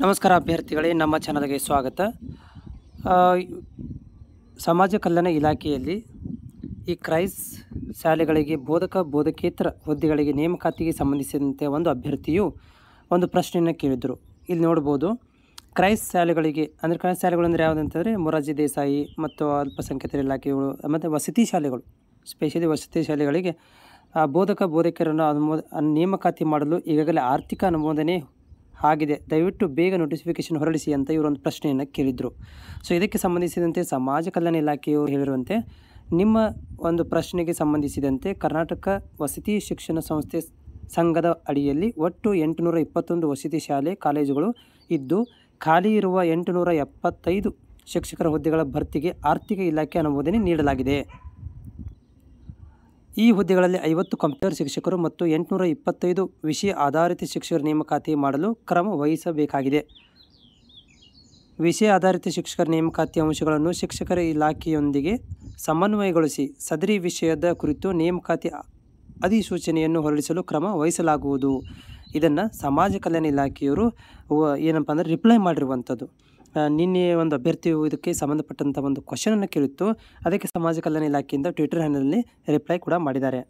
ನಮಸ್ಕಾರ ಅಭ್ಯರ್ಥಿಗಳೇ, ನಮ್ಮ ಚಾನಲ್ಗೆ ಸ್ವಾಗತ. ಆ, ಸಮಾಜ ಕಲ್ಯಾಣ ಇಲಾಖೆಯಲ್ಲಿ ಈ ಕ್ರೈಸ್ ಶಾಲೆಗಳಿಗೆ ಬೋಧಕೇತರ ಹುದ್ದೆಗಳಿಗೆ ನೇಮಕಾತಿಗೆ ಸಂಬಂಧಿಸಿದಂತೆ ಒಂದು ಅಭ್ಯರ್ಥಿಯು ಒಂದು ಪ್ರಶ್ನೆಯನ್ನು ಕೇಳಿದರು. ಇಲ್ಲಿ ನೋಡ್ಬೋದು, ಕ್ರೈಸ್ ಶಾಲೆಗಳಿಗೆ ಅಂದರೆ ಕ್ರೈಸ್ ಶಾಲೆಗಳು ಅಂದರೆ ಯಾವುದಂತಂದರೆ ಮೊರಾರ್ಜಿ ದೇಸಾಯಿ ಮತ್ತು ಅಲ್ಪಸಂಖ್ಯಾತರ ಇಲಾಖೆಗಳು ಮತ್ತು ವಸತಿ ಶಾಲೆಗಳು, ಸ್ಪೆಷಲಿ ವಸತಿ ಶಾಲೆಗಳಿಗೆ ಬೋಧಕರನ್ನು ನೇಮಕಾತಿ ಮಾಡಲು ಈಗಾಗಲೇ ಆರ್ಥಿಕ ಅನುಮೋದನೆ ಆಗಿದೆ, ದಯವಿಟ್ಟು ಬೇಗ ನೋಟಿಫಿಕೇಶನ್ ಹೊರಡಿಸಿ ಅಂತ ಇವರೊಂದು ಪ್ರಶ್ನೆಯನ್ನು ಕೇಳಿದರು. ಸೊ ಇದಕ್ಕೆ ಸಂಬಂಧಿಸಿದಂತೆ ಸಮಾಜ ಕಲ್ಯಾಣ ಇಲಾಖೆಯವರು ಹೇಳಿರುವಂತೆ ನಿಮ್ಮ ಒಂದು ಪ್ರಶ್ನೆಗೆ ಸಂಬಂಧಿಸಿದಂತೆ ಕರ್ನಾಟಕ ವಸತಿ ಶಿಕ್ಷಣ ಸಂಸ್ಥೆ ಸಂಘದ ಅಡಿಯಲ್ಲಿ ಒಟ್ಟು 821 ವಸತಿ ಶಾಲೆ ಕಾಲೇಜುಗಳು ಇದ್ದು ಖಾಲಿ ಇರುವ 875 ಶಿಕ್ಷಕರ ಹುದ್ದೆಗಳ ಭರ್ತಿಗೆ ಆರ್ಥಿಕ ಇಲಾಖೆ ಅನುಮೋದನೆ ನೀಡಲಾಗಿದೆ. ಈ ಹುದ್ದೆಗಳಲ್ಲಿ 50 ಕಂಪ್ಯೂಟರ್ ಶಿಕ್ಷಕರು ಮತ್ತು 825 ವಿಷಯ ಆಧಾರಿತ ಶಿಕ್ಷಕರ ನೇಮಕಾತಿ ಮಾಡಲು ಕ್ರಮ ವಹಿಸಬೇಕಾಗಿದೆ. ವಿಷಯ ಆಧಾರಿತ ಶಿಕ್ಷಕರ ನೇಮಕಾತಿ ಅಂಶಗಳನ್ನು ಶಿಕ್ಷಕರ ಇಲಾಖೆಯೊಂದಿಗೆ ಸಮನ್ವಯಗೊಳಿಸಿ ಸದರಿ ವಿಷಯದ ಕುರಿತು ನೇಮಕಾತಿ ಅಧಿಸೂಚನೆಯನ್ನು ಹೊರಡಿಸಲು ಕ್ರಮ ವಹಿಸಲಾಗುವುದು. ಇದನ್ನು ಸಮಾಜ ಕಲ್ಯಾಣ ಇಲಾಖೆಯವರು ಏನಪ್ಪ ಅಂದರೆ ರಿಪ್ಲೈ ಮಾಡಿರುವಂಥದ್ದು. ನಿನ್ನೆ ಒಂದು ಅಭ್ಯರ್ಥಿಯು ಇದಕ್ಕೆ ಸಂಬಂಧಪಟ್ಟಂಥ ಒಂದು ಕ್ವಶನನ್ನು ಕೇಳಿತ್ತು. ಅದಕ್ಕೆ ಸಮಾಜ ಕಲ್ಯಾಣ ಇಲಾಖೆಯಿಂದ ಟ್ವಿಟರ್ ಹ್ಯಾಂಡಲ್ನಲ್ಲಿ ರಿಪ್ಲೈ ಕೂಡ ಮಾಡಿದ್ದಾರೆ.